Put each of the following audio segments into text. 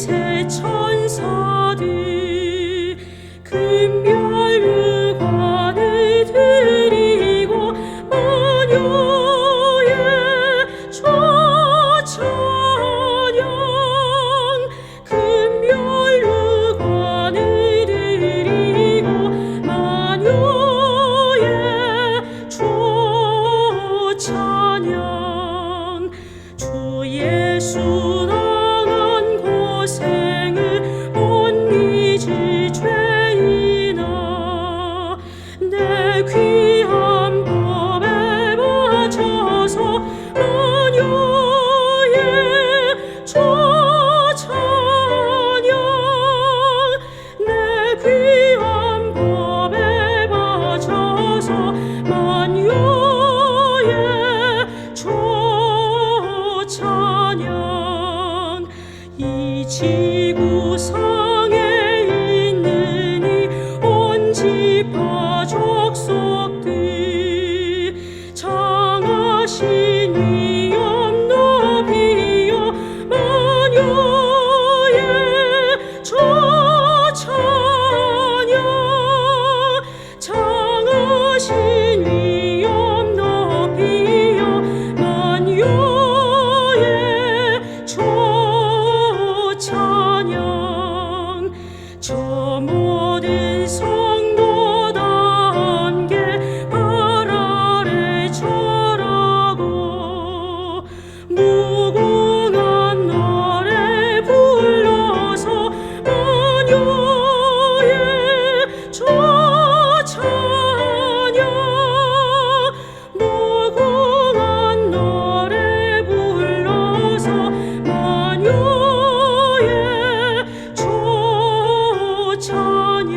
새 천사들 금별 의관을 드리고 만유의 초찬양 금별 의관을 드리고 만유의 초찬양 주 예수 당한 고생을 못 잊을 죄인아 내 귀한 법에 맞춰서 만유의 초찬양 내 귀한 법에 맞춰서 만유의 초찬양 이 지구상에 있는 이 온 지파 족속들 장하신 위엄 높이여 만유의 초찬양 장하신 위엄 높이여 만유의 초찬양 저 모든 성도다 함께 발 아래 절하고 무궁한 노래 불러서 만유의 초찬양 무궁한 노래 불러서 만유의 초찬양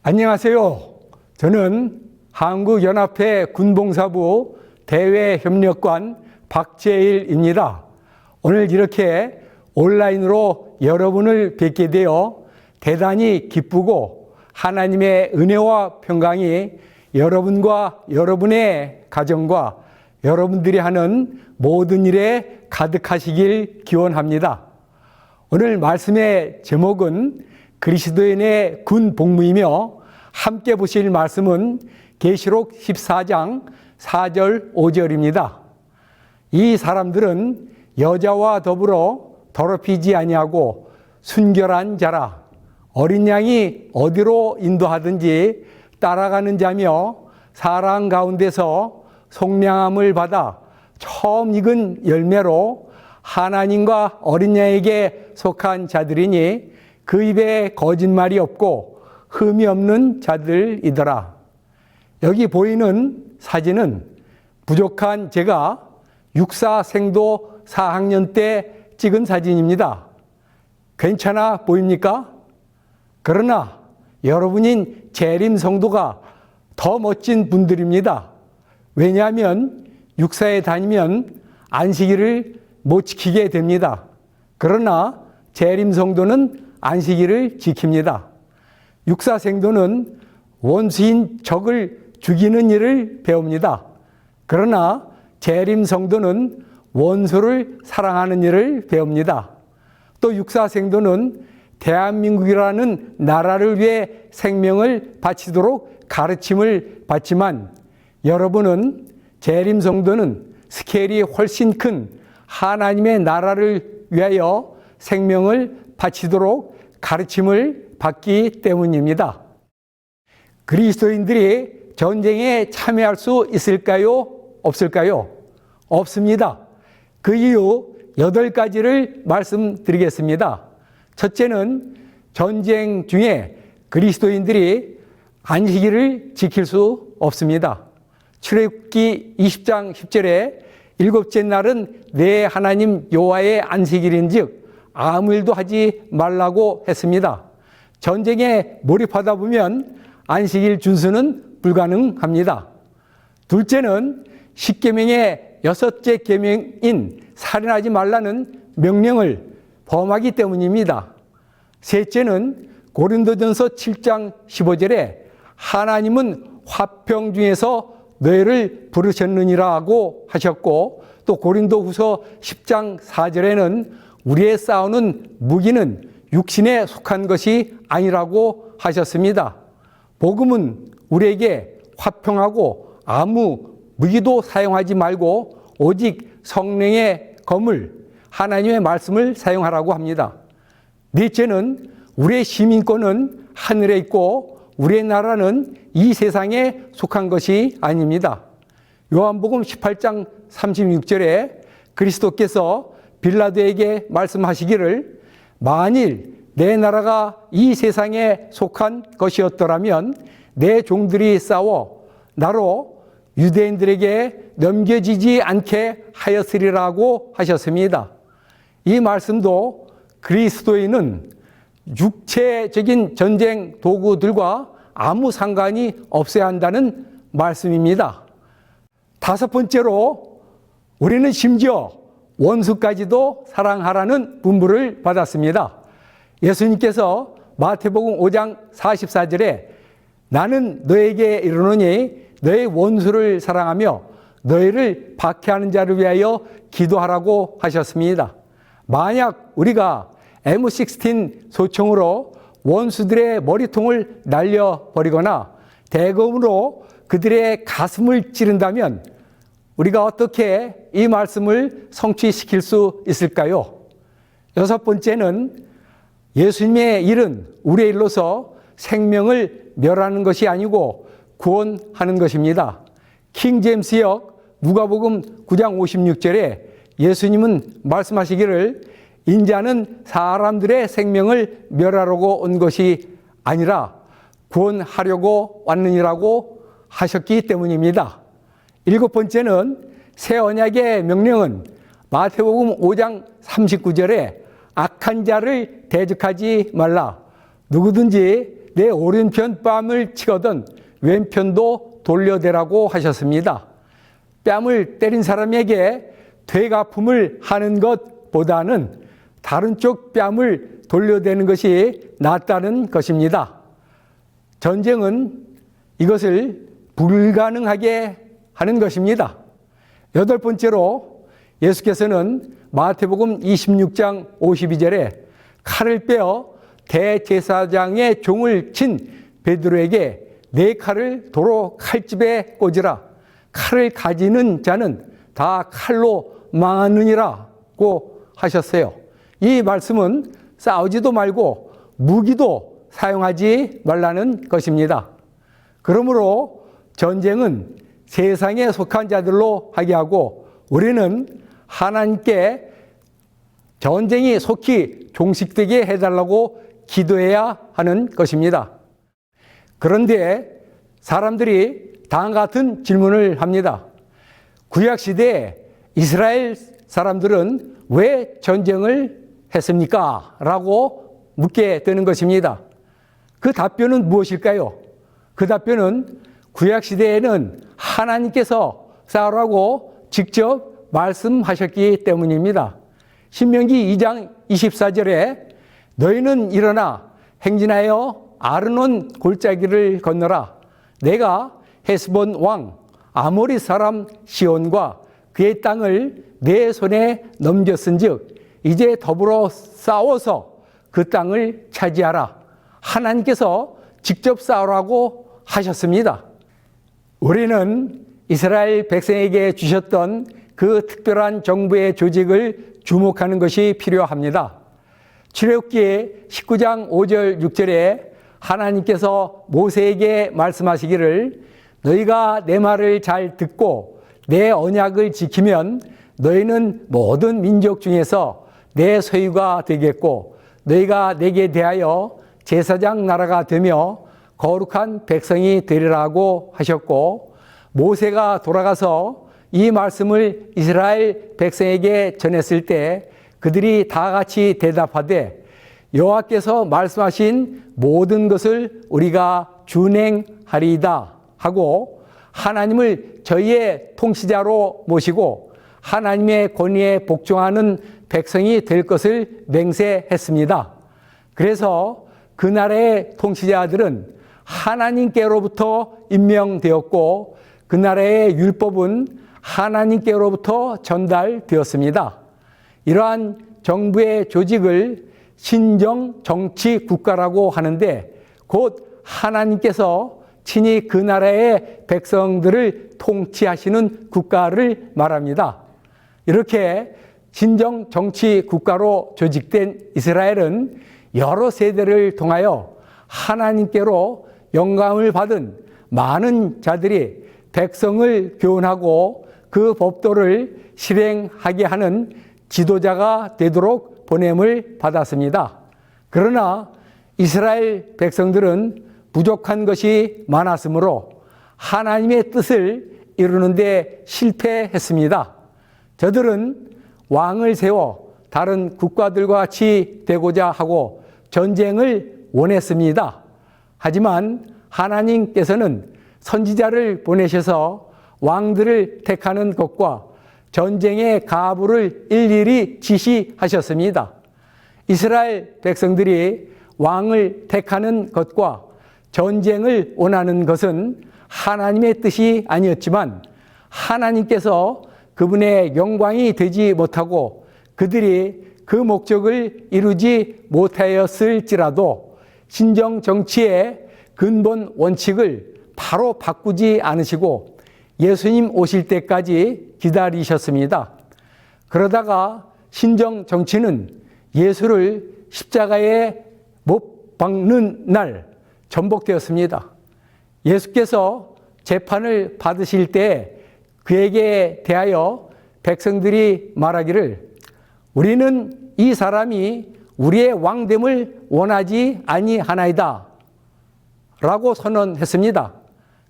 안녕하세요. 저는 한국연합회 군봉사부 대외협력관 박재일입니다. 오늘 이렇게 온라인으로 여러분을 뵙게 되어 대단히 기쁘고 하나님의 은혜와 평강이 여러분과 여러분의 가정과 여러분들이 하는 모든 일에 가득하시길 기원합니다. 오늘 말씀의 제목은 그리스도인의 군 복무이며 함께 보실 말씀은 계시록 14장 4절 5절입니다. 이 사람들은 여자와 더불어 더럽히지 아니하고 순결한 자라. 어린 양이 어디로 인도하든지 따라가는 자며 사랑 가운데서 속량함을 받아 처음 익은 열매로 하나님과 어린 양에게 속한 자들이니 그 입에 거짓말이 없고 흠이 없는 자들이더라. 여기 보이는 사진은 부족한 제가 육사생도 4학년 때 찍은 사진입니다. 괜찮아 보입니까? 그러나 여러분인 재림 성도가 더 멋진 분들입니다. 왜냐하면 육사에 다니면 안식일을 못 지키게 됩니다. 그러나 재림 성도는 안식일을 지킵니다. 육사생도는 원수인 적을 죽이는 일을 배웁니다. 그러나 재림 성도는 원수를 사랑하는 일을 배웁니다. 또 육사생도는 대한민국이라는 나라를 위해 생명을 바치도록 가르침을 받지만 여러분은 재림 성도는 스케일이 훨씬 큰 하나님의 나라를 위하여 생명을 바치도록 가르침을 받기 때문입니다. 그리스도인들이 전쟁에 참여할 수 있을까요? 없을까요? 없습니다. 그 이유 8가지를 말씀드리겠습니다. 첫째는 전쟁 중에 그리스도인들이 안식일을 지킬 수 없습니다. 출애굽기 20장 10절에 일곱째 날은 내 하나님 여호와의 안식일인즉 아무 일도 하지 말라고 했습니다. 전쟁에 몰입하다 보면 안식일 준수는 불가능합니다. 둘째는 십계명의 6째 계명인 살인하지 말라는 명령을 범하기 때문입니다. 셋째는 고린도전서 7장 15절에 하나님은 화평 중에서 너희를 부르셨느니라고 하셨고, 또 고린도후서 10장 4절에는 우리의 싸우는 무기는 육신에 속한 것이 아니라고 하셨습니다. 복음은 우리에게 화평하고 아무 무기도 사용하지 말고 오직 성령의 검을, 하나님의 말씀을 사용하라고 합니다. 넷째는 우리의 시민권은 하늘에 있고 우리의 나라는 이 세상에 속한 것이 아닙니다. 요한복음 18장 36절에 그리스도께서 빌라도에게 말씀하시기를 만일 내 나라가 이 세상에 속한 것이었더라면 내 종들이 싸워 나로 유대인들에게 넘겨지지 않게 하였으리라고 하셨습니다. 이 말씀도 그리스도인은 육체적인 전쟁 도구들과 아무 상관이 없어야 한다는 말씀입니다. 다섯 번째로 우리는 심지어 원수까지도 사랑하라는 분부를 받았습니다. 예수님께서 마태복음 5장 44절에 나는 너에게 이르노니 너의 원수를 사랑하며 너희를 박해하는 자를 위하여 기도하라고 하셨습니다. 만약 우리가 M16 소총으로 원수들의 머리통을 날려버리거나 대검으로 그들의 가슴을 찌른다면 우리가 어떻게 이 말씀을 성취시킬 수 있을까요? 여섯 번째는 예수님의 일은 우리의 일로서 생명을 멸하는 것이 아니고 구원하는 것입니다. 킹제임스역 누가복음 9장 56절에 예수님은 말씀하시기를 인자는 사람들의 생명을 멸하려고 온 것이 아니라 구원하려고 왔느니라고 하셨기 때문입니다. 일곱 번째는 새 언약의 명령은 마태복음 5장 39절에 악한 자를 대적하지 말라. 누구든지 내 오른편 뺨을 치거든 왼편도 돌려대라고 하셨습니다. 뺨을 때린 사람에게 되갚음을 하는 것보다는 다른 쪽 뺨을 돌려대는 것이 낫다는 것입니다. 전쟁은 이것을 불가능하게 하는 것입니다. 여덟 번째로 예수께서는 마태복음 26장 52절에 칼을 빼어 대제사장의 종을 친 베드로에게 내 칼을 도로 칼집에 꽂으라. 칼을 가지는 자는 다 칼로 망하느니라고 하셨어요. 이 말씀은 싸우지도 말고 무기도 사용하지 말라는 것입니다. 그러므로 전쟁은 세상에 속한 자들로 하게 하고 우리는 하나님께 전쟁이 속히 종식되게 해달라고 기도해야 하는 것입니다. 그런데 사람들이 다음과 같은 질문을 합니다. 구약시대에 이스라엘 사람들은 왜 전쟁을 했습니까? 라고 묻게 되는 것입니다. 그 답변은 무엇일까요? 그 답변은 구약시대에는 하나님께서 싸우라고 직접 말씀하셨기 때문입니다. 신명기 2장 24절에 너희는 일어나 행진하여 아르논 골짜기를 건너라. 내가 헤스본 왕 아모리 사람 시온과 그의 땅을 내 손에 넘겼은즉 이제 더불어 싸워서 그 땅을 차지하라. 하나님께서 직접 싸우라고 하셨습니다. 우리는 이스라엘 백성에게 주셨던 그 특별한 정부의 조직을 주목하는 것이 필요합니다. 출애굽기 19장 5절 6절에 하나님께서 모세에게 말씀하시기를 너희가 내 말을 잘 듣고 내 언약을 지키면 너희는 모든 민족 중에서 내 소유가 되겠고 너희가 내게 대하여 제사장 나라가 되며 거룩한 백성이 되리라고 하셨고 모세가 돌아가서 이 말씀을 이스라엘 백성에게 전했을 때 그들이 다 같이 대답하되 여호와께서 말씀하신 모든 것을 우리가 준행하리이다 하고 하나님을 저희의 통치자로 모시고 하나님의 권위에 복종하는 백성이 될 것을 맹세했습니다. 그래서 그 나라의 통치자들은 하나님께로부터 임명되었고 그 나라의 율법은 하나님께로부터 전달되었습니다. 이러한 정부의 조직을 신정 정치 국가라고 하는데 곧 하나님께서 친히 그 나라의 백성들을 통치하시는 국가를 말합니다. 이렇게 신정 정치 국가로 조직된 이스라엘은 여러 세대를 통하여 하나님께로 영감을 받은 많은 자들이 백성을 교훈하고 그 법도를 실행하게 하는 지도자가 되도록 보냄을 받았습니다. 그러나 이스라엘 백성들은 부족한 것이 많았으므로 하나님의 뜻을 이루는 데 실패했습니다. 저들은 왕을 세워 다른 국가들과 같이 되고자 하고 전쟁을 원했습니다. 하지만 하나님께서는 선지자를 보내셔서 왕들을 택하는 것과 전쟁의 가부를 일일이 지시하셨습니다. 이스라엘 백성들이 왕을 택하는 것과 전쟁을 원하는 것은 하나님의 뜻이 아니었지만 하나님께서 그분의 영광이 되지 못하고 그들이 그 목적을 이루지 못하였을지라도 신정 정치의 근본 원칙을 바로 바꾸지 않으시고 예수님 오실 때까지 기다리셨습니다. 그러다가 신정 정치는 예수를 십자가에 못 박는 날 전복되었습니다. 예수께서 재판을 받으실 때 그에게 대하여 백성들이 말하기를 우리는 이 사람이 우리의 왕됨을 원하지 아니하나이다 라고 선언했습니다.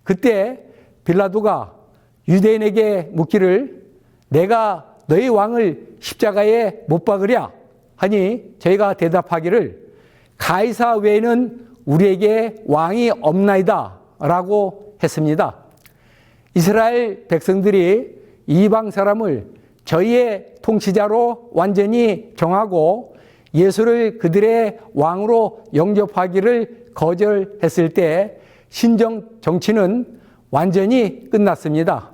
그때 빌라도가 유대인에게 묻기를 내가 너희 왕을 십자가에 못 박으랴 하니 저희가 대답하기를 가이사 외에는 우리에게 왕이 없나이다 라고 했습니다. 이스라엘 백성들이 이방 사람을 저희의 통치자로 완전히 정하고 예수를 그들의 왕으로 영접하기를 거절했을 때 신정 정치는 완전히 끝났습니다.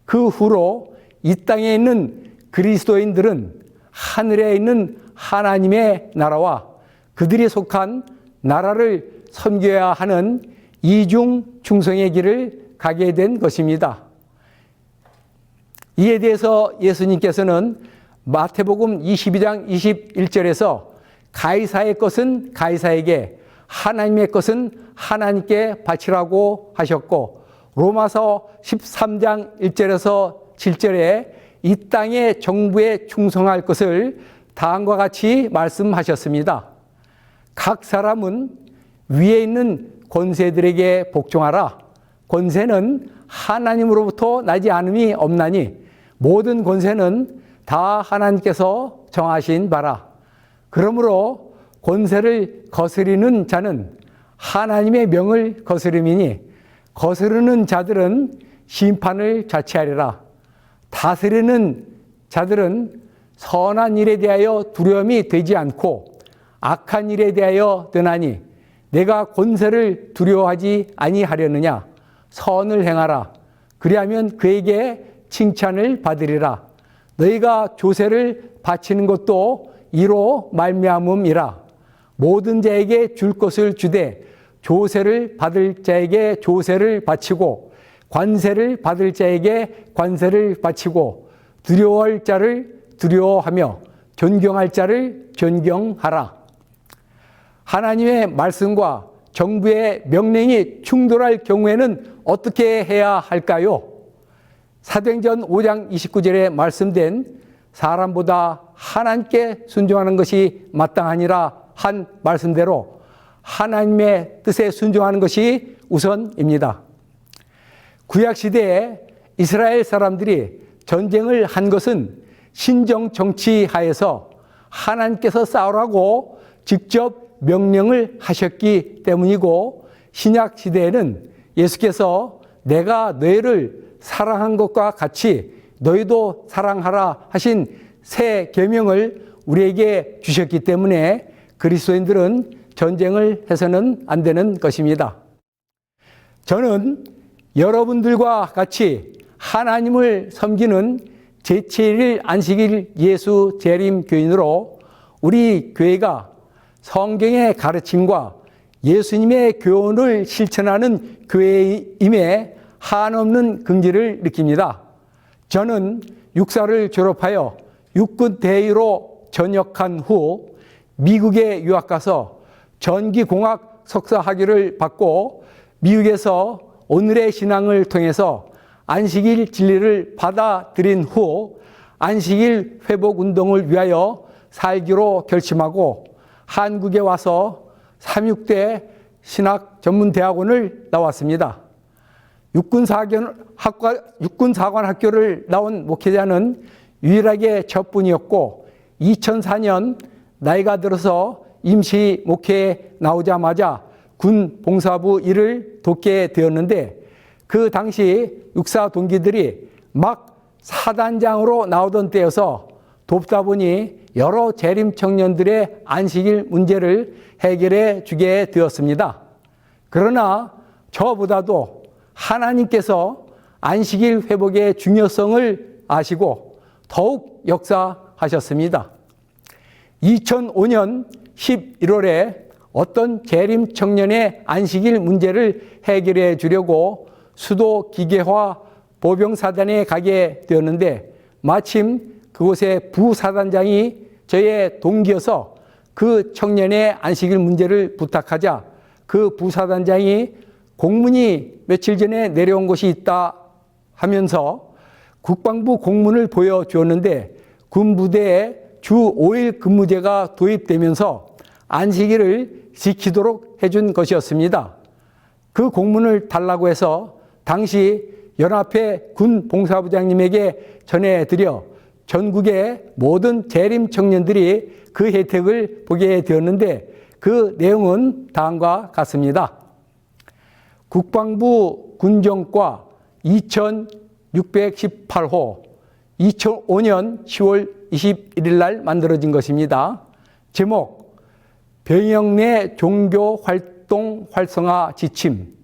그 후로 이 땅에 있는 그리스도인들은 하늘에 있는 하나님의 나라와 그들이 속한 나라를 섬겨야 하는 이중 충성의 길을 가게 된 것입니다. 이에 대해서 예수님께서는 마태복음 22장 21절에서 가이사의 것은 가이사에게 하나님의 것은 하나님께 바치라고 하셨고, 로마서 13장 1절에서 7절에 이 땅의 정부에 충성할 것을 다음과 같이 말씀하셨습니다. 각 사람은 위에 있는 권세들에게 복종하라. 권세는 하나님으로부터 나지 않음이 없나니 모든 권세는 다 하나님께서 정하신 바라. 그러므로 권세를 거스리는 자는 하나님의 명을 거스름이니 거스르는 자들은 심판을 자취하리라. 다스리는 자들은 선한 일에 대하여 두려움이 되지 않고 악한 일에 대하여 떠나니 내가 권세를 두려워하지 아니하려느냐. 선을 행하라. 그리하면 그에게 칭찬을 받으리라. 너희가 조세를 바치는 것도 이로 말미암음이라. 모든 자에게 줄 것을 주되 조세를 받을 자에게 조세를 바치고 관세를 받을 자에게 관세를 바치고 두려워할 자를 두려워하며 존경할 자를 존경하라. 하나님의 말씀과 정부의 명령이 충돌할 경우에는 어떻게 해야 할까요? 사도행전 5장 29절에 말씀된 사람보다 하나님께 순종하는 것이 마땅하니라 한 말씀대로 하나님의 뜻에 순종하는 것이 우선입니다. 구약시대에 이스라엘 사람들이 전쟁을 한 것은 신정 정치 하에서 하나님께서 싸우라고 직접 명령을 하셨기 때문이고, 신약 시대에는 예수께서 내가 너희를 사랑한 것과 같이 너희도 사랑하라 하신 새 계명을 우리에게 주셨기 때문에 그리스도인들은 전쟁을 해서는 안 되는 것입니다. 저는 여러분들과 같이 하나님을 섬기는 제7일 안식일 예수 재림 교인으로 우리 교회가 성경의 가르침과 예수님의 교훈을 실천하는 교회임에 한없는 긍지를 느낍니다. 저는 육사를 졸업하여 육군 대위로 전역한 후 미국에 유학 가서 전기공학 석사 학위를 받고 미국에서 오늘의 신앙을 통해서 안식일 진리를 받아들인 후 안식일 회복 운동을 위하여 살기로 결심하고 한국에 와서 삼육대 신학전문대학원을 나왔습니다. 육군사관 학교를 나온 목회자는 유일하게 저뿐이었고 2004년 나이가 들어서 임시 목회에 나오자마자 군 봉사부 일을 돕게 되었는데, 그 당시 육사 동기들이 막 사단장으로 나오던 때여서 돕다 보니 여러 재림 청년들의 안식일 문제를 해결해 주게 되었습니다. 그러나 저보다도 하나님께서 안식일 회복의 중요성을 아시고 더욱 역사하셨습니다. 2005년 11월에 어떤 재림 청년의 안식일 문제를 해결해 주려고 수도 기계화 보병사단에 가게 되었는데, 마침 그곳의 부사단장이 저의 동기여서 그 청년의 안식일 문제를 부탁하자 그 부사단장이 공문이 며칠 전에 내려온 곳이 있다 하면서 국방부 공문을 보여주었는데, 군부대에 주 5일 근무제가 도입되면서 안식일을 지키도록 해준 것이었습니다. 그 공문을 달라고 해서 당시 연합회 군 봉사부장님에게 전해드려 전국의 모든 재림 청년들이 그 혜택을 보게 되었는데, 그 내용은 다음과 같습니다. 국방부 군정과 2618호 2005년 10월 21일 날 만들어진 것입니다. 제목: 병영 내 종교 활동 활성화 지침.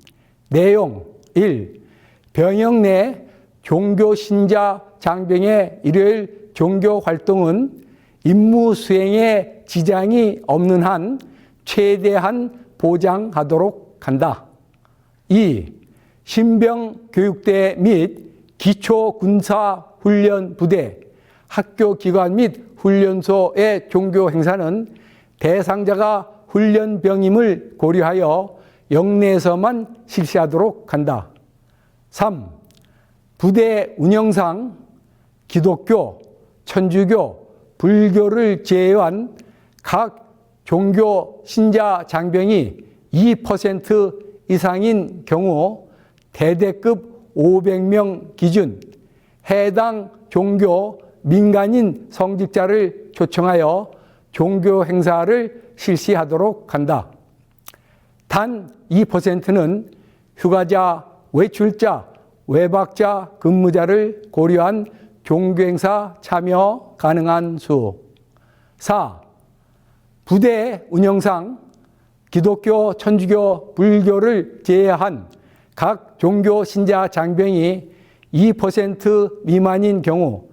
내용: 1. 병영 내 종교 신자 장병의 일요일 종교 활동은 임무 수행에 지장이 없는 한 최대한 보장하도록 한다. 2. 신병교육대 및 기초군사훈련부대, 학교기관 및 훈련소의 종교 행사는 대상자가 훈련병임을 고려하여 영내에서만 실시하도록 한다. 3. 부대 운영상 기독교, 천주교, 불교를 제외한 각 종교 신자 장병이 2% 이상인 경우 대대급 500명 기준 해당 종교 민간인 성직자를 초청하여 종교 행사를 실시하도록 한다. 단 2%는 휴가자, 외출자, 외박자, 근무자를 고려한 종교행사 참여 가능한 수. 4. 부대 운영상 기독교, 천주교, 불교를 제외한 각 종교 신자 장병이 2% 미만인 경우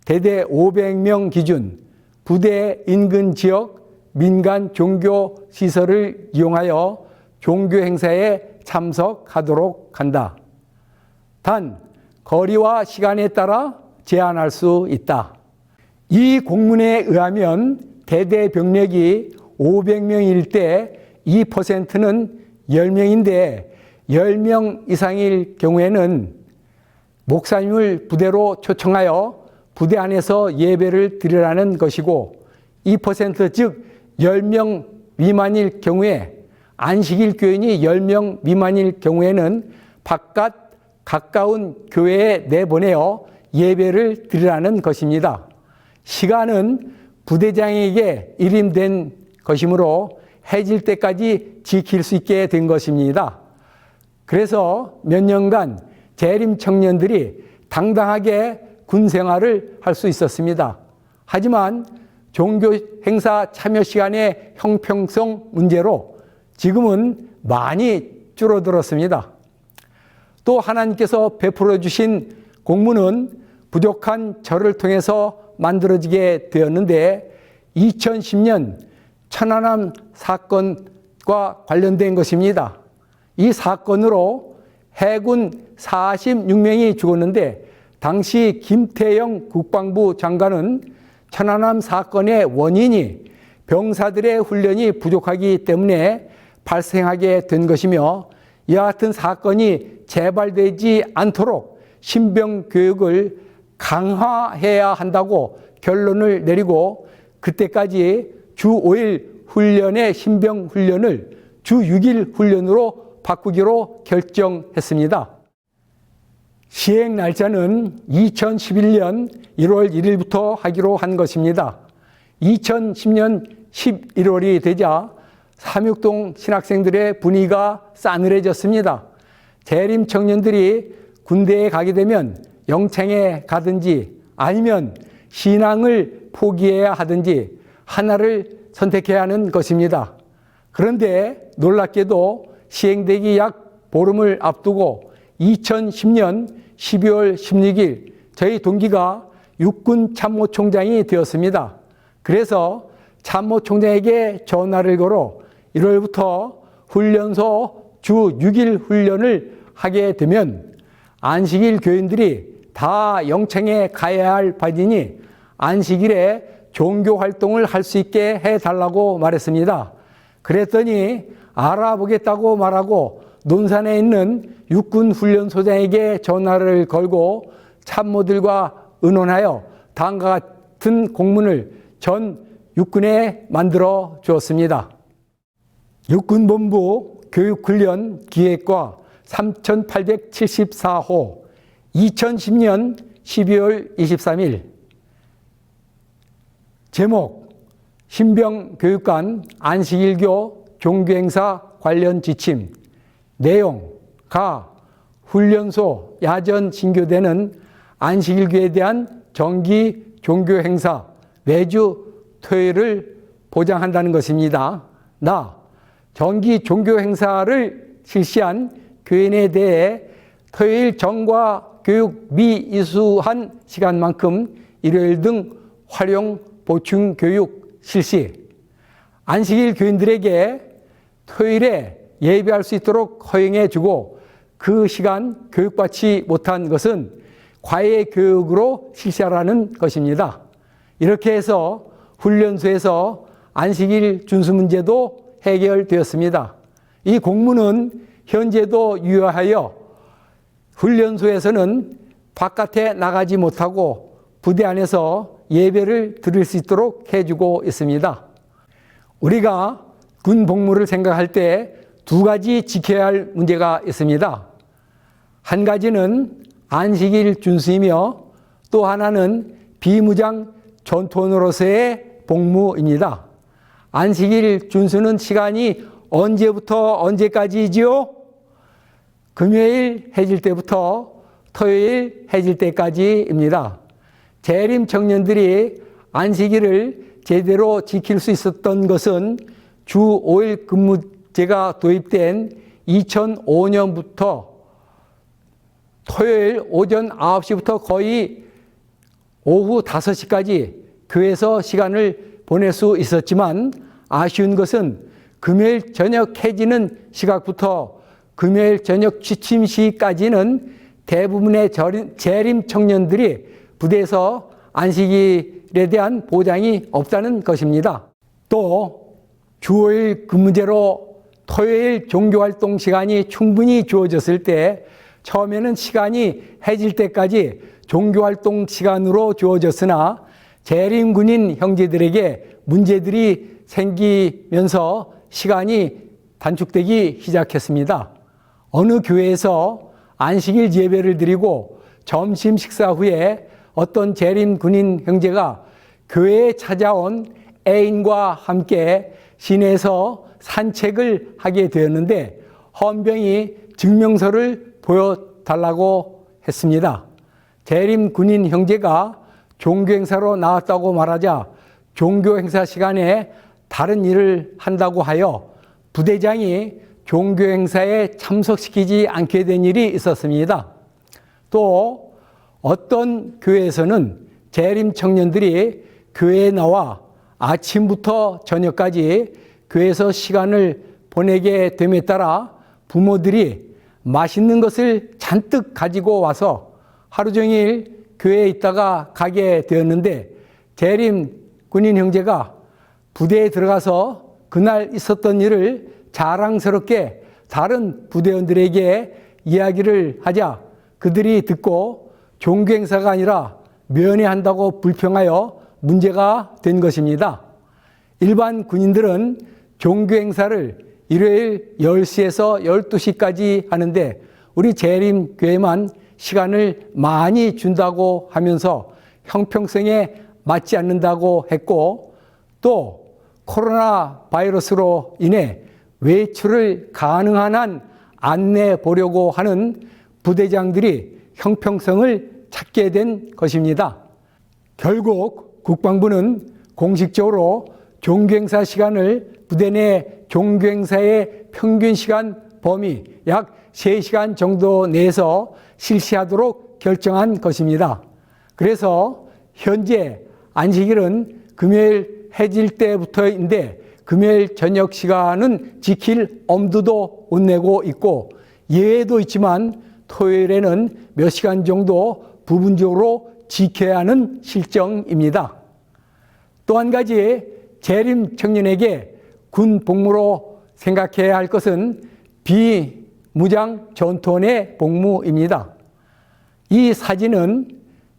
대대 500명 기준 부대 인근 지역 민간 종교 시설을 이용하여 종교 행사에 참석하도록 한다. 단, 거리와 시간에 따라 제한할 수 있다. 이 공문에 의하면 대대 병력이 500명일 때 2%는 10명인데 10명 이상일 경우에는 목사님을 부대로 초청하여 부대 안에서 예배를 드리라는 것이고 2% 즉 10명 미만일 경우에 안식일 교인이 10명 미만일 경우에는 바깥 가까운 교회에 내보내어 예배를 드리라는 것입니다. 시간은 부대장에게 일임된 것이므로 해질 때까지 지킬 수 있게 된 것입니다. 그래서 몇 년간 재림 청년들이 당당하게 군 생활을 할 수 있었습니다. 하지만 종교 행사 참여 시간의 형평성 문제로 지금은 많이 줄어들었습니다. 또 하나님께서 베풀어 주신 공문은 부족한 저를 통해서 만들어지게 되었는데 2010년 천안함 사건과 관련된 것입니다. 이 사건으로 해군 46명이 죽었는데 당시 김태영 국방부 장관은 천안함 사건의 원인이 병사들의 훈련이 부족하기 때문에 발생하게 된 것이며 이와 같은 사건이 재발되지 않도록 신병 교육을 강화해야 한다고 결론을 내리고 그때까지 주 5일 훈련의 신병 훈련을 주 6일 훈련으로 바꾸기로 결정했습니다. 시행 날짜는 2011년 1월 1일부터 하기로 한 것입니다. 2010년 11월이 되자 삼육동 신학생들의 분위기가 싸늘해졌습니다. 재림 청년들이 군대에 가게 되면 영창에 가든지 아니면 신앙을 포기해야 하든지 하나를 선택해야 하는 것입니다. 그런데 놀랍게도 시행되기 약 보름을 앞두고 2010년 12월 16일 저희 동기가 육군 참모총장이 되었습니다. 그래서 참모총장에게 전화를 걸어 1월부터 훈련소 주 6일 훈련을 하게 되면 안식일 교인들이 다 영창에 가야 할 바지니 안식일에 종교 활동을 할 수 있게 해달라고 말했습니다. 그랬더니 알아보겠다고 말하고 논산에 있는 육군훈련소장에게 전화를 걸고 참모들과 의논하여 다음과 같은 공문을 전 육군에 만들어 주었습니다. 육군본부 교육훈련 기획과 3874호 2010년 12월 23일 제목 신병교육관 안식일교 종교행사 관련 지침 내용 가 훈련소 야전 신교대는 안식일교에 대한 정기 종교행사 매주 토요일을 보장한다는 것입니다. 나 정기 종교행사를 실시한 교인에 대해 토요일 정과 교육 미이수한 시간만큼 일요일 등 활용 보충 교육 실시 안식일 교인들에게 토요일에 예배할 수 있도록 허용해 주고 그 시간 교육받지 못한 것은 과외 교육으로 실시하라는 것입니다. 이렇게 해서 훈련소에서 안식일 준수 문제도 해결되었습니다. 이 공무는 현재도 유효하여 훈련소에서는 바깥에 나가지 못하고 부대 안에서 예배를 드릴 수 있도록 해주고 있습니다. 우리가 군 복무를 생각할 때 두 가지 지켜야 할 문제가 있습니다. 한 가지는 안식일 준수이며 또 하나는 비무장 전투원으로서의 복무입니다. 안식일 준수는 시간이 언제부터 언제까지지요? 금요일 해질 때부터 토요일 해질 때까지입니다. 재림 청년들이 안식일을 제대로 지킬 수 있었던 것은 주 5일 근무제가 도입된 2005년부터 토요일 오전 9시부터 거의 오후 5시까지 교회에서 시간을 보낼 수 있었지만 아쉬운 것은 금요일 저녁 해지는 시각부터 금요일 저녁 취침 시까지는 대부분의 재림 청년들이 부대에서 안식일에 대한 보장이 없다는 것입니다. 또 주 5일 근무제로 토요일 종교활동 시간이 충분히 주어졌을 때 처음에는 시간이 해질 때까지 종교활동 시간으로 주어졌으나 재림 군인 형제들에게 문제들이 생기면서 시간이 단축되기 시작했습니다. 어느 교회에서 안식일 예배를 드리고 점심 식사 후에 어떤 재림 군인 형제가 교회에 찾아온 애인과 함께 시내에서 산책을 하게 되었는데 헌병이 증명서를 보여달라고 했습니다. 재림 군인 형제가 종교행사로 나왔다고 말하자 종교행사 시간에 다른 일을 한다고 하여 부대장이 종교행사에 참석시키지 않게 된 일이 있었습니다. 또 어떤 교회에서는 재림 청년들이 교회에 나와 아침부터 저녁까지 교회에서 시간을 보내게 됨에 따라 부모들이 맛있는 것을 잔뜩 가지고 와서 하루 종일 교회에 있다가 가게 되었는데 재림 군인 형제가 부대에 들어가서 그날 있었던 일을 자랑스럽게 다른 부대원들에게 이야기를 하자 그들이 듣고 종교행사가 아니라 면회한다고 불평하여 문제가 된 것입니다. 일반 군인들은 종교행사를 일요일 10시에서 12시까지 하는데 우리 재림교회만 시간을 많이 준다고 하면서 형평성에 맞지 않는다고 했고 또 코로나 바이러스로 인해 외출을 가능한 한 안 내보려고 하는 부대장들이 형평성을 찾게 된 것입니다. 결국 국방부는 공식적으로 종교행사 시간을 부대 내 종교행사의 평균 시간 범위 약 3시간 정도 내에서 실시하도록 결정한 것입니다. 그래서 현재 안식일은 금요일 해질 때부터인데 금요일 저녁 시간은 지킬 엄두도 못 내고 있고 예외도 있지만 토요일에는 몇 시간 정도 부분적으로 지켜야 하는 실정입니다. 또 한 가지 재림 청년에게 군 복무로 생각해야 할 것은 비무장 전투원의 복무입니다. 이 사진은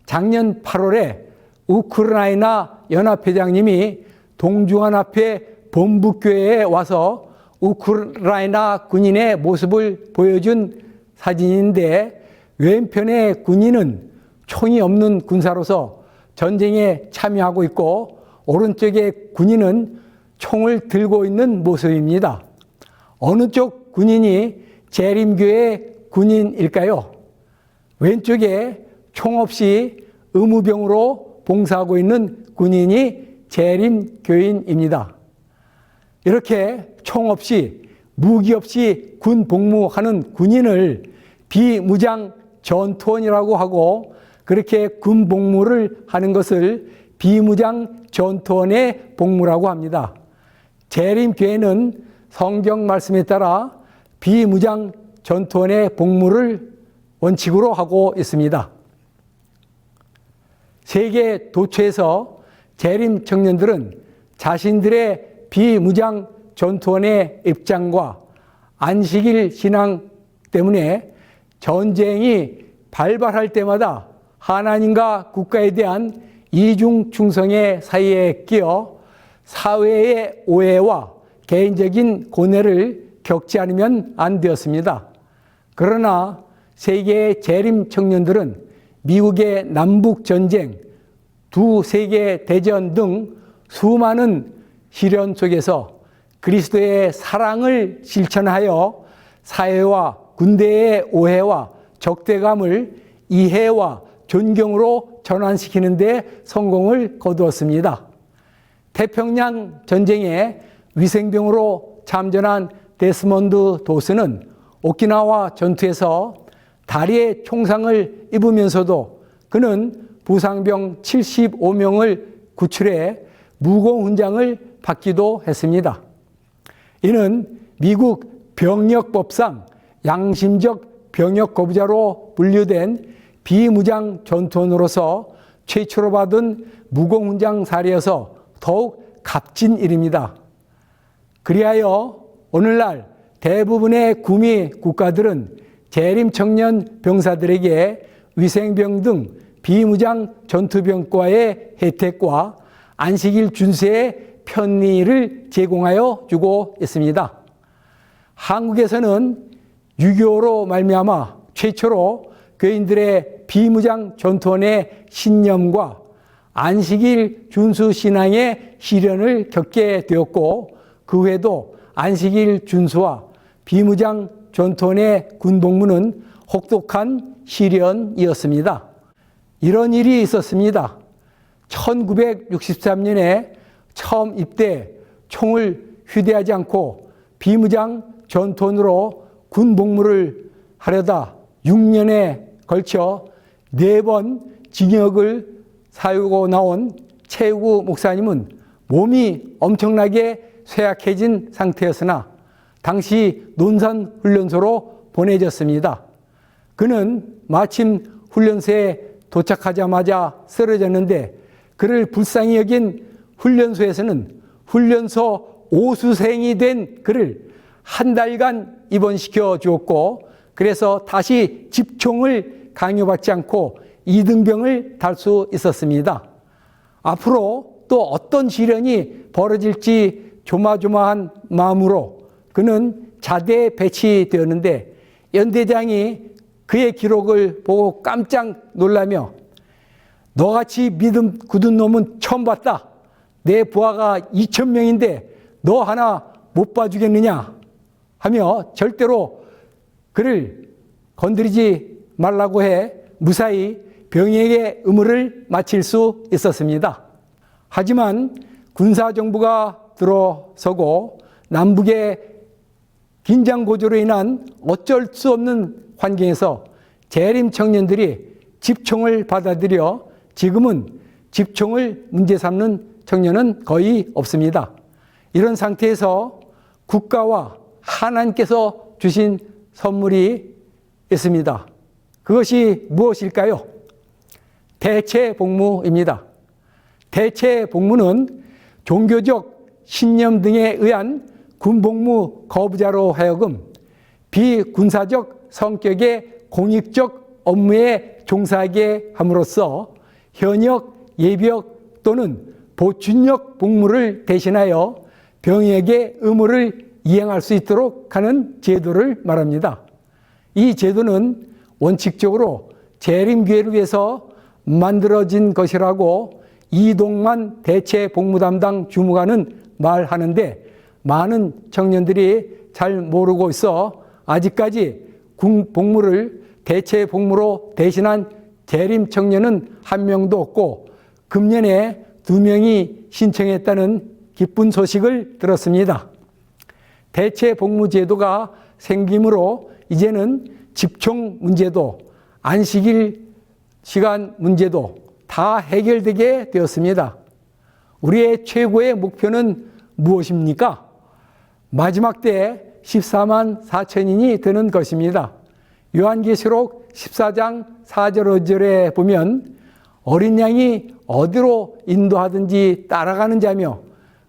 작년 8월에 우크라이나 연합회장님이 동중연합회 본부교회에 와서 우크라이나 군인의 모습을 보여준 사진인데 왼편의 군인은 총이 없는 군사로서 전쟁에 참여하고 있고 오른쪽의 군인은 총을 들고 있는 모습입니다. 어느 쪽 군인이 재림교회 군인일까요? 왼쪽에 총 없이 의무병으로 봉사하고 있는 군인이 재림교인입니다. 이렇게 총 없이 무기 없이 군 복무하는 군인을 비무장 전투원이라고 하고 그렇게 군 복무를 하는 것을 비무장 전투원의 복무라고 합니다. 재림교회는 성경 말씀에 따라 비무장 전투원의 복무를 원칙으로 하고 있습니다. 세계 도처에서 재림 청년들은 자신들의 비무장 전투원의 입장과 안식일 신앙 때문에 전쟁이 발발할 때마다 하나님과 국가에 대한 이중 충성의 사이에 끼어 사회의 오해와 개인적인 고뇌를 겪지 않으면 안 되었습니다. 그러나 세계의 재림 청년들은 미국의 남북전쟁, 두 세계 대전 등 수많은 시련 속에서 그리스도의 사랑을 실천하여 사회와 군대의 오해와 적대감을 이해와 존경으로 전환시키는 데 성공을 거두었습니다. 태평양 전쟁에 위생병으로 참전한 데스몬드 도스는 오키나와 전투에서 다리에 총상을 입으면서도 그는 부상병 75명을 구출해 무공훈장을 받기도 했습니다. 이는 미국 병력법상 양심적 병역 거부자로 분류된 비무장 전투원으로서 최초로 받은 무공훈장 사례여서 더욱 값진 일입니다. 그리하여 오늘날 대부분의 구미 국가들은 재림 청년 병사들에게 위생병 등 비무장 전투병과의 혜택과 안식일 준수의 편의를 제공하여 주고 있습니다. 한국에서는 유교로 말미암아 최초로 교인들의 비무장 전투원의 신념과 안식일 준수 신앙의 시련을 겪게 되었고, 그 후에도 안식일 준수와 비무장 전투원의 군복무는 혹독한 시련이었습니다. 이런 일이 있었습니다. 1963년에 처음 입대 총을 휴대하지 않고 비무장 전투원으로 군복무를 하려다 6년에 걸쳐 4번 징역을 살고 나온 최우구 목사님은 몸이 엄청나게 쇠약해진 상태였으나 당시 논산훈련소로 보내졌습니다. 그는 마침 훈련소에 도착하자마자 쓰러졌는데 그를 불쌍히 여긴 훈련소에서는 훈련소 오수생이 된 그를 한 달간 입원시켜 주었고, 그래서 다시 집총을 강요받지 않고 이등병을 달 수 있었습니다. 앞으로 또 어떤 시련이 벌어질지 조마조마한 마음으로 그는 자대에 배치되었는데 연대장이 그의 기록을 보고 깜짝 놀라며 너같이 믿음 굳은 놈은 처음 봤다. 내 부하가 2,000명인데 너 하나 못 봐주겠느냐 하며 절대로 그를 건드리지 말라고 해 무사히 병역의 의무를 마칠 수 있었습니다. 하지만 군사정부가 들어서고 남북의 긴장고조로 인한 어쩔 수 없는 환경에서 재림 청년들이 집총을 받아들여 지금은 집총을 문제 삼는 청년은 거의 없습니다. 이런 상태에서 국가와 하나님께서 주신 선물이 있습니다. 그것이 무엇일까요? 대체복무입니다. 대체복무는 종교적 신념 등에 의한 군복무 거부자로 하여금 비군사적 성격의 공익적 업무에 종사하게 함으로써 현역, 예비역 또는 보충역 복무를 대신하여 병역의 의무를 이행할 수 있도록 하는 제도를 말합니다. 이 제도는 원칙적으로 재림기회를 위해서 만들어진 것이라고 이동만 대체복무 담당 주무관은 말하는데 많은 청년들이 잘 모르고 있어 아직까지 군복무를 대체복무로 대신한 재림 청년은 한 명도 없고 금년에 2명이 신청했다는 기쁜 소식을 들었습니다. 대체복무 제도가 생김으로 이제는 집총 문제도 안식일 시간 문제도 다 해결되게 되었습니다. 우리의 최고의 목표는 무엇입니까? 마지막 때 14만 4천인이 되는 것입니다. 요한계시록 14장 4절 5절에 보면 어린 양이 어디로 인도하든지 따라가는 자며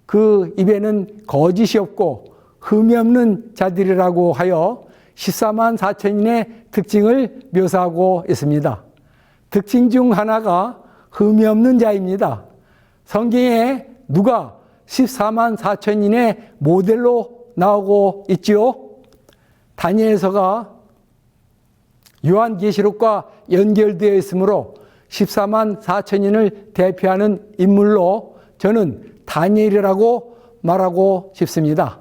그 입에는 거짓이 없고 흠이 없는 자들이라고 하여 14만 4천인의 특징을 묘사하고 있습니다. 특징 중 하나가 흠이 없는 자입니다. 성경에 누가 14만 4천인의 모델로 나오고 있지요? 다니엘서가 요한계시록과 연결되어 있으므로 14만 4천인을 대표하는 인물로 저는 다니엘이라고 말하고 싶습니다.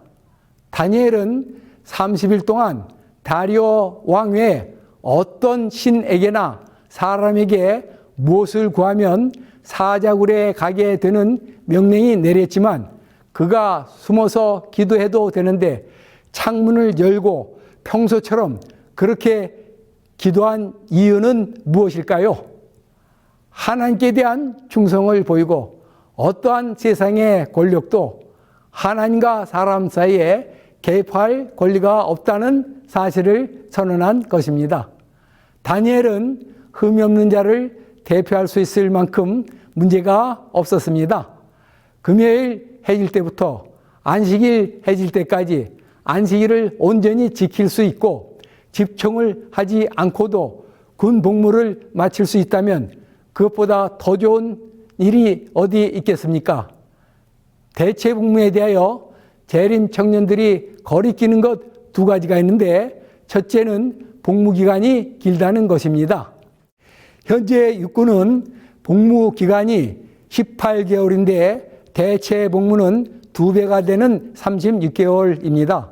다니엘은 30일 동안 다리오 왕 외에 어떤 신에게나 사람에게 무엇을 구하면 사자굴에 가게 되는 명령이 내렸지만 그가 숨어서 기도해도 되는데 창문을 열고 평소처럼 그렇게 기도한 이유는 무엇일까요? 하나님께 대한 충성을 보이고 어떠한 세상의 권력도 하나님과 사람 사이에 개입할 권리가 없다는 사실을 선언한 것입니다. 다니엘은 흠이 없는 자를 대표할 수 있을 만큼 문제가 없었습니다. 금요일 해질 때부터 안식일 해질 때까지 안식일을 온전히 지킬 수 있고 집총을 하지 않고도 군 복무를 마칠 수 있다면 그것보다 더 좋은 일이 어디 있겠습니까? 대체 복무에 대하여 재림 청년들이 거리끼는 것 두 가지가 있는데 첫째는 복무기간이 길다는 것입니다. 현재 육군은 복무기간이 18개월인데 대체 복무는 2배가 되는 36개월입니다.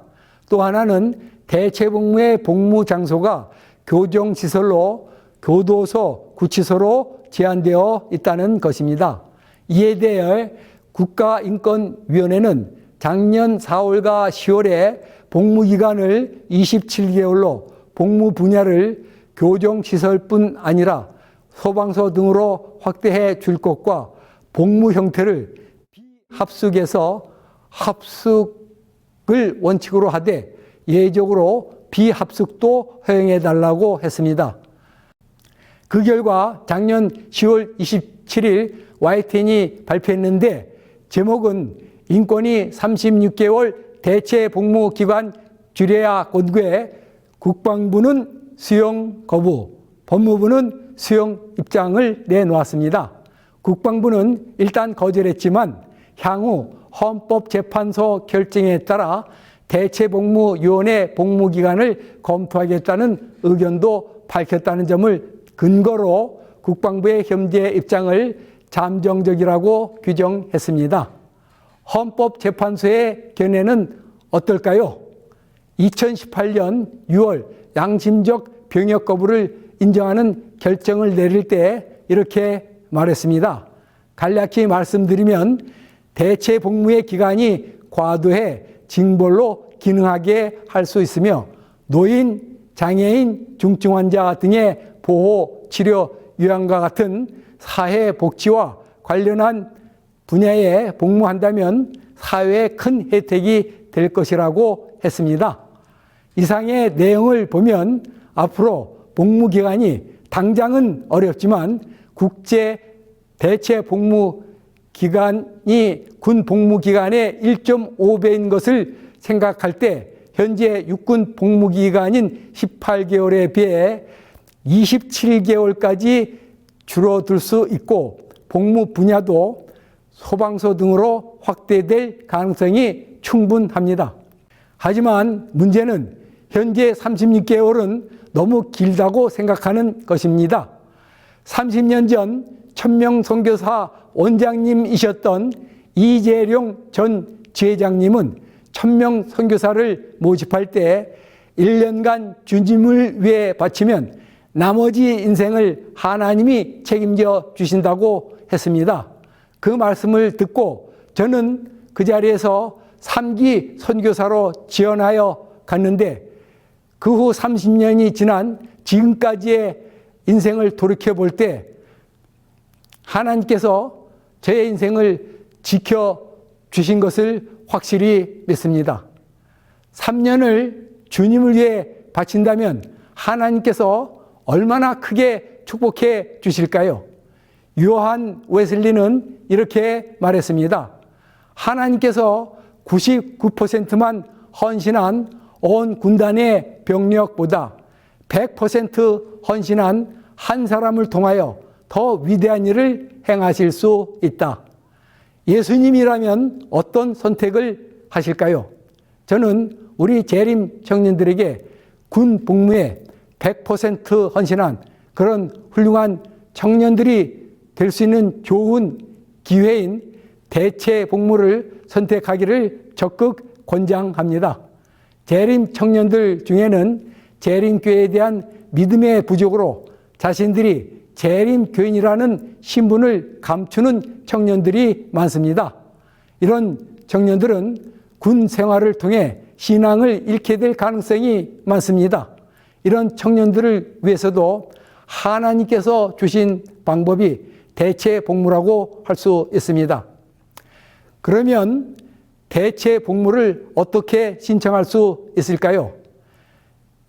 또 하나는 대체 복무의 복무 장소가 교정시설로 교도소, 구치소로 제한되어 있다는 것입니다. 이에 대해 국가인권위원회는 작년 4월과 10월에 복무기간을 27개월로 복무 분야를 교정시설뿐 아니라 소방서 등으로 확대해 줄 것과 복무 형태를 비합숙에서 합숙을 원칙으로 하되 예외적으로 비합숙도 허용해 달라고 했습니다. 그 결과 작년 10월 27일 YTN이 발표했는데 제목은 인권이 36개월 대체 복무 기간 줄여야 권고해 국방부는 수용 거부, 법무부는 수용 입장을 내놓았습니다. 국방부는 일단 거절했지만 향후 헌법재판소 결정에 따라 대체복무위원회 복무기간을 검토하겠다는 의견도 밝혔다는 점을 근거로 국방부의 현재 입장을 잠정적이라고 규정했습니다. 헌법재판소의 견해는 어떨까요? 2018년 6월 양심적 병역 거부를 인정하는 결정을 내릴 때 이렇게 말했습니다. 간략히 말씀드리면 대체 복무의 기간이 과도해 징벌로 기능하게 할 수 있으며 노인, 장애인, 중증 환자 등의 보호, 치료, 요양과 같은 사회복지와 관련한 분야에 복무한다면 사회에 큰 혜택이 될 것이라고 했습니다. 이상의 내용을 보면 앞으로 복무기간이 당장은 어렵지만 국제 대체 복무기간이 군 복무기간의 1.5배인 것을 생각할 때 현재 육군 복무기간인 18개월에 비해 27개월까지 줄어들 수 있고 복무 분야도 소방서 등으로 확대될 가능성이 충분합니다. 하지만 문제는 현재 36개월은 너무 길다고 생각하는 것입니다. 30년 전 천명선교사 원장님이셨던 이재룡 전 지회장님은 천명선교사를 모집할 때 1년간 주님을 위해 바치면 나머지 인생을 하나님이 책임져 주신다고 했습니다. 그 말씀을 듣고 저는 그 자리에서 3기 선교사로 지원하여 갔는데 그 후 30년이 지난 지금까지의 인생을 돌이켜 볼 때 하나님께서 제 인생을 지켜주신 것을 확실히 믿습니다. 3년을 주님을 위해 바친다면 하나님께서 얼마나 크게 축복해 주실까요? 요한 웨슬리는 이렇게 말했습니다. 하나님께서 99%만 헌신한 온 군단의 병력보다 100% 헌신한 한 사람을 통하여 더 위대한 일을 행하실 수 있다. 예수님이라면 어떤 선택을 하실까요? 저는 우리 재림 청년들에게 군 복무에 100% 헌신한 그런 훌륭한 청년들이 될 수 있는 좋은 기회인 대체 복무를 선택하기를 적극 권장합니다. 재림 청년들 중에는 재림교회에 대한 믿음의 부족으로 자신들이 재림교인이라는 신분을 감추는 청년들이 많습니다. 이런 청년들은 군 생활을 통해 신앙을 잃게 될 가능성이 많습니다. 이런 청년들을 위해서도 하나님께서 주신 방법이 대체 복무라고 할 수 있습니다. 그러면 대체 복무를 어떻게 신청할 수 있을까요?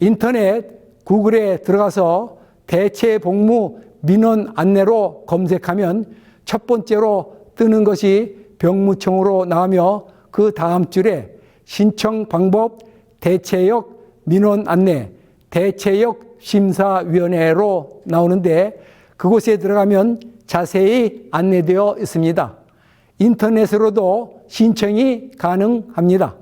인터넷 구글에 들어가서 대체 복무 민원 안내로 검색하면 첫 번째로 뜨는 것이 병무청으로 나오며 그 다음 줄에 신청 방법 대체역 민원 안내 대체역 심사위원회로 나오는데 그곳에 들어가면 자세히 안내되어 있습니다. 인터넷으로도 신청이 가능합니다.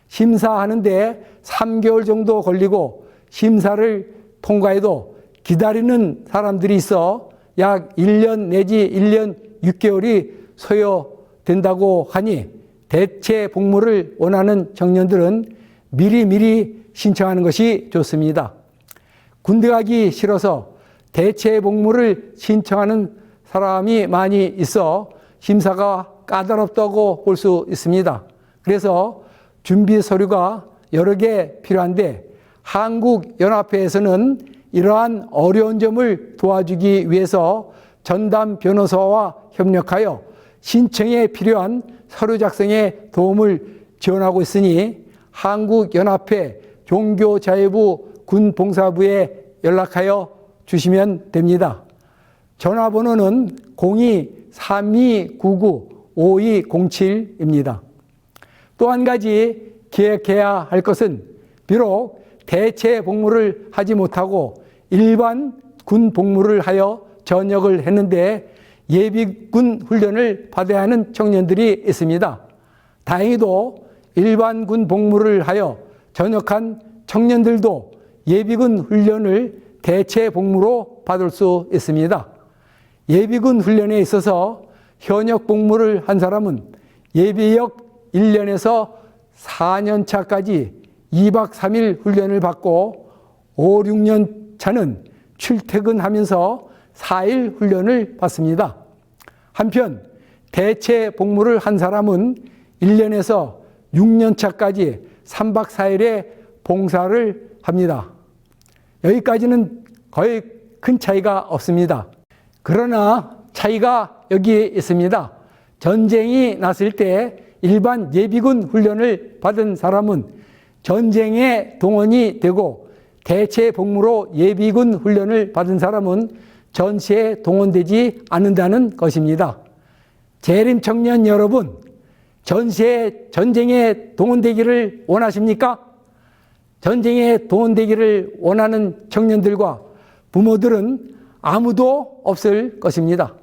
심사하는데 3개월 정도 걸리고 심사를 통과해도 기다리는 사람들이 있어 약 1년 내지 1년 6개월이 소요된다고 하니 대체 복무를 원하는 청년들은 미리미리 신청하는 것이 좋습니다. 군대 가기 싫어서 대체 복무를 신청하는 사람이 많이 있어 심사가 까다롭다고 볼 수 있습니다. 그래서 준비 서류가 여러 개 필요한데 한국연합회에서는 이러한 어려운 점을 도와주기 위해서 전담 변호사와 협력하여 신청에 필요한 서류 작성에 도움을 지원하고 있으니 한국연합회 종교자유부 군봉사부에 연락하여 주시면 됩니다. 전화번호는 02-3299-5207입니다. 또 한 가지 기억해야 할 것은 비록 대체 복무를 하지 못하고 일반 군 복무를 하여 전역을 했는데 예비군 훈련을 받아야 하는 청년들이 있습니다. 다행히도 일반 군 복무를 하여 전역한 청년들도 예비군 훈련을 대체 복무로 받을 수 있습니다. 예비군 훈련에 있어서 현역 복무를 한 사람은 예비역 1년에서 4년 차까지 2박 3일 훈련을 받고 5, 6년 차는 출퇴근하면서 4일 훈련을 받습니다. 한편 대체 복무를 한 사람은 1년에서 6년 차까지 3박 4일의 봉사를 합니다. 여기까지는 거의 큰 차이가 없습니다. 그러나 차이가 여기에 있습니다. 전쟁이 났을 때 일반 예비군 훈련을 받은 사람은 전쟁에 동원이 되고 대체 복무로 예비군 훈련을 받은 사람은 전시에 동원되지 않는다는 것입니다. 재림 청년 여러분, 전쟁에 동원되기를 원하십니까? 전쟁에 동원되기를 원하는 청년들과 부모들은 아무도 없을 것입니다.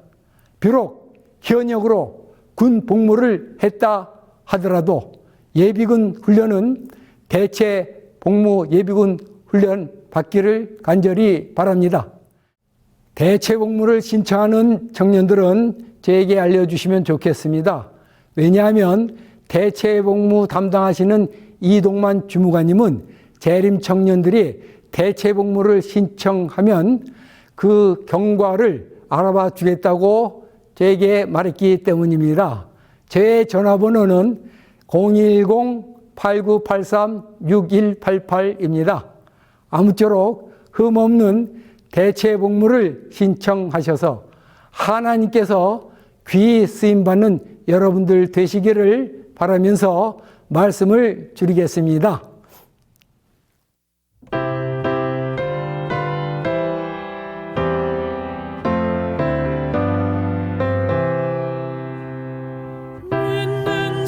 비록 현역으로 군 복무를 했다 하더라도 예비군 훈련은 대체 복무 예비군 훈련 받기를 간절히 바랍니다. 대체 복무를 신청하는 청년들은 저에게 알려주시면 좋겠습니다. 왜냐하면 대체 복무 담당하시는 이동만 주무관님은 재림 청년들이 대체 복무를 신청하면 그 경과를 알아봐 주겠다고 저에게 말했기 때문입니다. 제 전화번호는 010-8983-6188입니다. 아무쪼록 흠없는 대체 복무를 신청하셔서 하나님께서 귀히 쓰임받는 여러분들 되시기를 바라면서 말씀을 드리겠습니다. 있는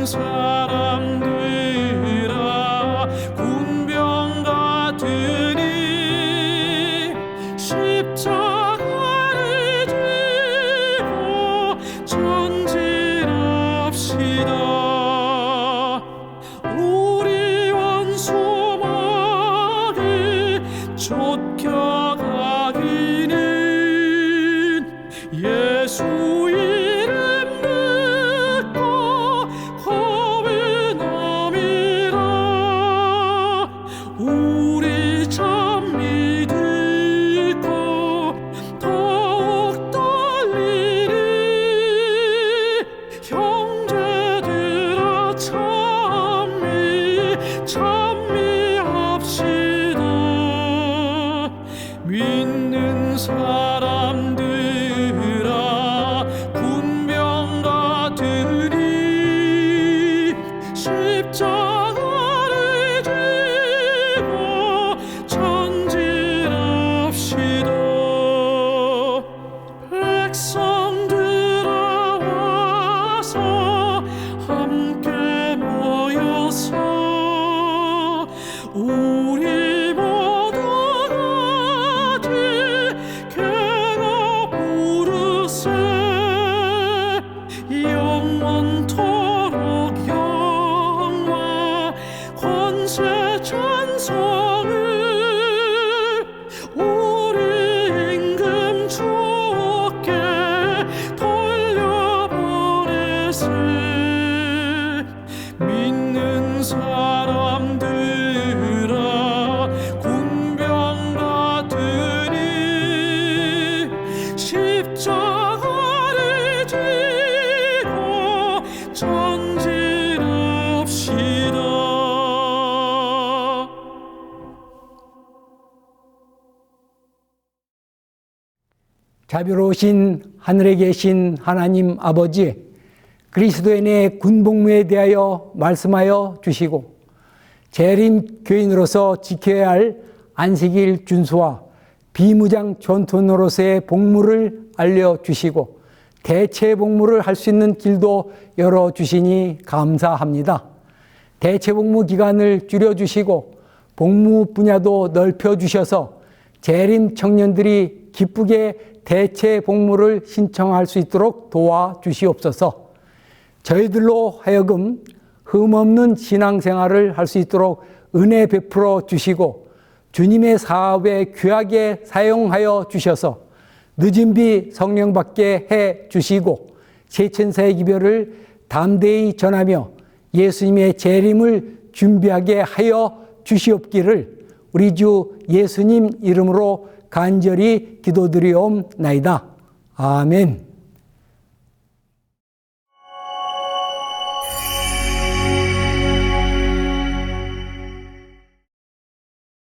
믿는 사람들아 군병 같으니 십자가를 지고 전진합시다. 우리 원수 마귀 쫓겨가기는 예수 이름 듣고 겁이 남이라. 우리 참 믿고 더욱 떨리니 형제들아 찬미합시다. 믿는 사람들아 군병 같으니 십자가를 지고 전진합시다. 백성들아 와서 함께 모여서 우리 모두 같이 개가 부르세. 영원토록 영광 권세 찬송을 우리 임금 주께 돌려보내세. 믿는 사람들아 군병 같으니 십자가를 지고 전진합시다. 자비로우신 하늘에 계신 하나님 아버지, 그리스도인의 군복무에 대하여 말씀하여 주시고 재림 교인으로서 지켜야 할 안식일 준수와 비무장 전투노로서의 복무를 알려주시고 대체 복무를 할 수 있는 길도 열어주시니 감사합니다. 대체 복무 기간을 줄여주시고 복무 분야도 넓혀주셔서 재림 청년들이 기쁘게 대체 복무를 신청할 수 있도록 도와주시옵소서. 저희들로 하여금 흠없는 신앙생활을 할 수 있도록 은혜 베풀어 주시고 주님의 사업에 귀하게 사용하여 주셔서 늦은 비 성령 받게 해 주시고 세천사의 기별을 담대히 전하며 예수님의 재림을 준비하게 하여 주시옵기를 우리 주 예수님 이름으로 간절히 기도드리옵나이다. 아멘.